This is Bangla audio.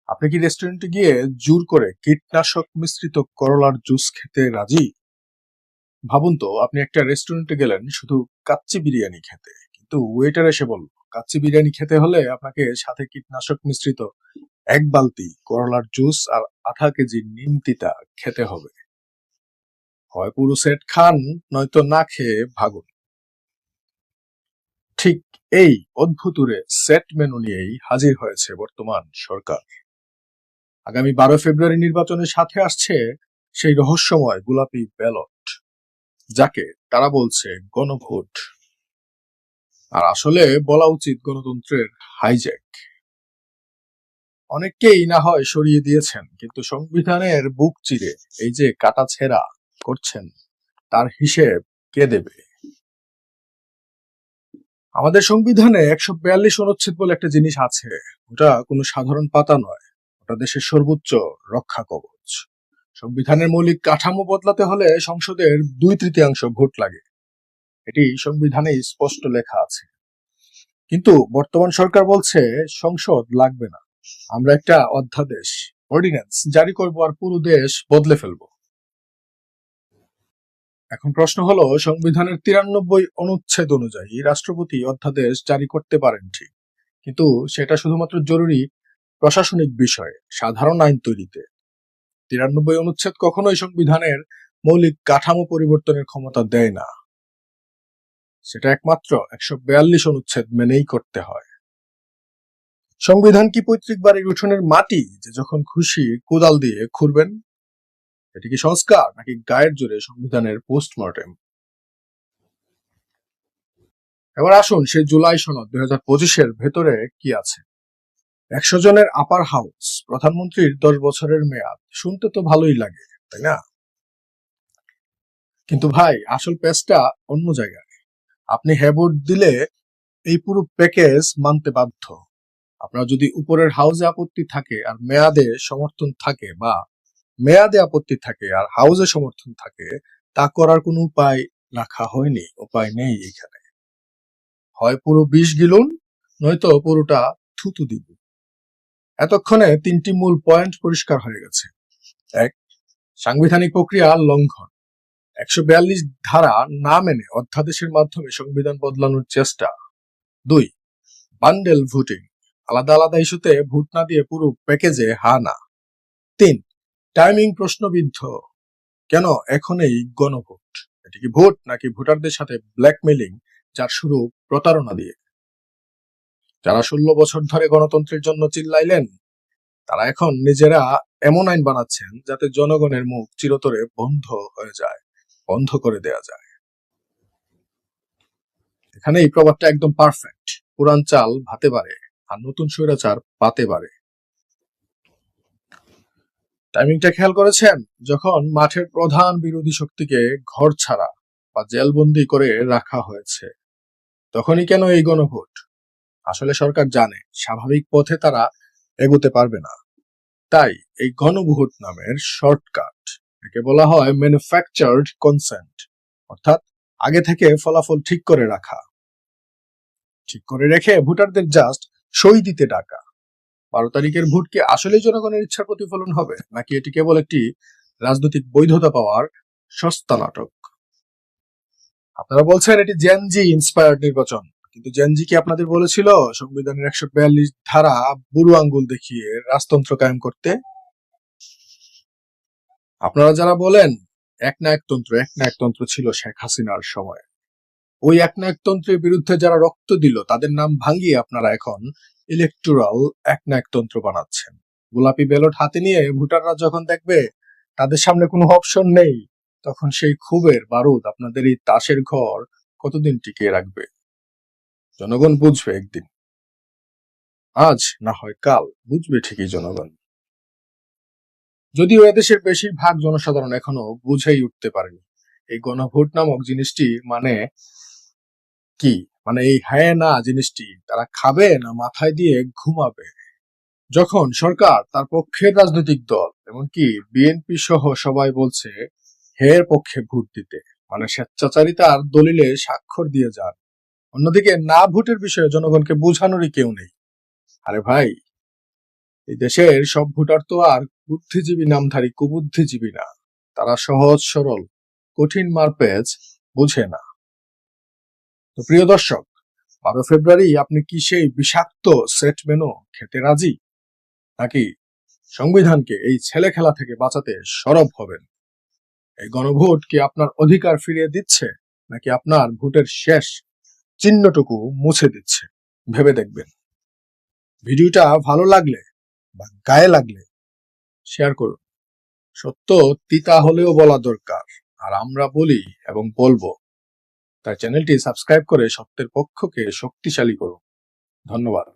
আপনি কি রেস্টুরেন্টে গিয়ে জোর করে কীটনাশক মিশ্রিত করলার জুস খেতে রাজি? ভাবুন তো, আপনি একটা রেস্টুরেন্টে গেলেন শুধু কাচ্চি বিরিয়ানি খেতে, কিন্তু ওয়েটার এসে বলল কাচ্চি বিরিয়ানি খেতে হলে আপনাকে সাথে কীটনাশক মিশ্রিত 1 বালতি করলার জুস আর আধা কেজি নিম তিতা খেতে হবে। হয় পুরো সেট খান, নয়তো না খেয়ে ভাগুন। ঠিক এই অদ্ভুতুরে সেট মেনু নিয়েই হাজির হয়েছে বর্তমান সরকার। আগামী 12 ফেব্রুয়ারি নির্বাচনের সাথে আসছে সেই রহস্যময় গোলাপি ব্যালট, যাকে তারা বলছে গণভোট, আর আসলে বলা উচিত গণতন্ত্রের হাইজ্যাক। অনেককেই না হয় সরিয়ে দিয়েছেন, কিন্তু সংবিধানের বুক চিরে এই যে কাটাছেঁড়া করছেন, তার হিসেব কে দেবে? আমাদের সংবিধানে 142 অনুচ্ছেদ বলে একটা জিনিস আছে। ওটা কোনো সাধারণ পাতা নয়, ওটা দেশের সর্বোচ্চ রক্ষা কবচ। সংবিধানের মৌলিক কাঠামো বদলাতে হলে সংসদের 2/3 ভোট লাগে, এটি সংবিধানে স্পষ্ট লেখা আছে। কিন্তু বর্তমান সরকার বলছে সংসদ লাগবে না, আমরা একটা অধ্যাদেশ, অর্ডিন্যান্স জারি করব আর পুরো দেশ বদলে ফেলবো। এখন প্রশ্ন হলো, সংবিধানের 93 অনুচ্ছেদ অনুযায়ী রাষ্ট্রপতি অধ্যাদেশ জারি করতে পারেন ঠিক, কিন্তু সেটা শুধুমাত্র জরুরি প্রশাসনিক বিষয়, সাধারণ আইন তৈরিতে। 93 অনুচ্ছেদ কখনোই সংবিধানের মৌলিক কাঠামো পরিবর্তনের ক্ষমতা দেয় না, সেটা একমাত্র 142 অনুচ্ছেদ মেনেই করতে হয়। সংবিধান কি পৈতৃক বাড়ির উঠোনের মাটি যে যখন খুশি কোদাল দিয়ে খুঁড়বেন? এটি কি সংস্কার, নাকি গায়ের জোরে সংবিধানের পোস্টমর্টেম? এবার আসুন সেই জুলাই সনদ 2025-এর ভেতরে কি আছে। 100 জনের আপার হাউস, প্রধানমন্ত্রীর 10 বছরের মেয়াদ, শুনতে তো ভালোই লাগে, তাই না? কিন্তু ভাই, আসল পেজটা অন্য জায়গায়। আপনি হ্যাঁ ভোট দিলে এই পুরো প্যাকেজ মানতে বাধ্য। আপনার যদি উপরের হাউসে আপত্তি থাকে আর মেয়াদে সমর্থন থাকে, বা মেয়াদে আপত্তি থাকে আর হাউসে সমর্থন থাকে, তা করার কোনো উপায় রাখা হয়নি, উপায় নেই এখানে। হয় পুরো বিষ গিলুন, নয়তো পুরোটা থুতু দিব। এতক্ষণে 3টি মূল পয়েন্ট পরিষ্কার হয়ে গেছে। 1, সাংবিধানিক প্রক্রিয়া লঙ্ঘন। 142 ধারা না মেনে অধ্যাদেশের মাধ্যমে সংবিধান বদলানোর চেষ্টা। 2, বান্ডেল ভোটিং, আলাদা আলাদা ইস্যুতে ভোট না দিয়ে পুরো প্যাকেজে হা না। 3, টাইমিং প্রশ্নবিদ্ধ, কেন এখন এই গণভোট? এটি কি ভোট, নাকি ভোটারদের সাথে ব্ল্যাকমেইলিং, যার শুরু প্রতারণা দিয়ে? যারা 16 বছর ধরে গণতন্ত্রের জন্য চিল্লাইলেন, তারা এখন নিজেরা এমন আইন বানাচ্ছেন যাতে জনগণের মুখ চিরতরে বন্ধ হয়ে যায়, বন্ধ করে দেয়া যায়। এখানে এই প্রবাদটা একদম পারফেক্ট। পুরান চাল ভাতে বাড়ে, আর নতুন স্বৈরাচার পাতে বাড়ে। টাইমিংটা খেয়াল করেছেন? যখন মাঠের প্রধান বিরোধী শক্তিকে ঘর ছাড়া বা জেলবন্দি করে রাখা হয়েছে, তখনই কেন এই গণভোট? আসলে সরকার জানে স্বাভাবিক পথে তারা এগোতে পারবে না, তাই এই গণভোট নামের শর্টকাট, একে বলা হয় ম্যানুফ্যাকচার্ড কনসেন্ট, অর্থাৎ আগে থেকে ফলাফল ঠিক করে রাখা, ঠিক করে রেখে ভোটারদের জাস্ট সই দিতে ডাকা। 12 তারিখের ভোট কি আসলেই জনগণের ইচ্ছার প্রতিফলন হবে, নাকি এটি কেবল একটি রাজনৈতিক বৈধতা পাওয়ার সস্তা নাটক? আপনারা বলছেন এটি জেনজি ইন্সপায়ার্ড নির্বাচন, কিন্তু জেনজি কি আপনাদের বলেছিল সংবিধানের 142 ধারা বুড়ো আঙ্গুল দেখিয়ে রাজতন্ত্র কায়েম করতে? আপনারা যারা বলেন একনায়কতন্ত্র ছিল শেখ হাসিনার সময়, ওই একনায়কতন্ত্রের বিরুদ্ধে যারা রক্ত দিল তাদের নাম ভাঙিয়ে আপনারা এখন ইলেকটোরাল একনায়কতন্ত্র বানাচ্ছেন। গোলাপি ব্যালট হাতে নিয়ে ভোটাররা যখন দেখবে তাদের সামনে কোনো অপশন নেই, তখন সেই ক্ষোভের বারুদ আপনাদের এই তাসের ঘর কতদিন টিকিয়ে রাখবে? জনগণ বুঝবে একদিন, আজ না হয় কাল বুঝবে ঠিকই জনগণ। যদিও এদেশের বেশিরভাগ জনসাধারণ এখনো বুঝেই উঠতে পারেনি এই গণভোট নামক জিনিসটি মানে কি, মানে এই হ্যাঁ না জিনিসটি তারা খাবে না মাথায় দিয়ে ঘুমাবে। যখন সরকার তার পক্ষের রাজনৈতিক দল, এমনকি বিএনপি সহ সবাই বলছে হের পক্ষে ভোট দিতে, মানে স্বেচ্ছাচারিতার দলিলে স্বাক্ষর দিয়ে যান, অন্যদিকে না ভোটের বিষয়ে জনগণকে বোঝানোরই কেউ নেই। আরে ভাই, এই দেশের সব ভোটার তো আর বুদ্ধিজীবী নামধারী কুবুদ্ধিজীবী না। তারা সহজ সরল কঠিন মারপ্যাচ বুঝে না। তো প্রিয় দর্শক, 12 ফেব্রুয়ারি আপনি কি সেই বিষাক্ত সেট মেনু খেতে রাজি, নাকি সংবিধানকে এই ছেলে খেলা থেকে বাঁচাতে সরব হবেন? এই গণভোট কি আপনার অধিকার ফিরিয়ে দিচ্ছে, নাকি আপনার ভোটের শেষ চিহ্নটুকু মুছে দিচ্ছে? ভেবে দেখবেন। ভিডিওটা ভালো লাগলে বা গায়ে লাগলে শেয়ার করুন। সত্য তিতা হলেও বলা দরকার, আর আমরা বলি এবং বলবো। তাই চ্যানেলটি সাবস্ক্রাইব করে সত্যের পক্ষকে শক্তিশালী করুন। ধন্যবাদ।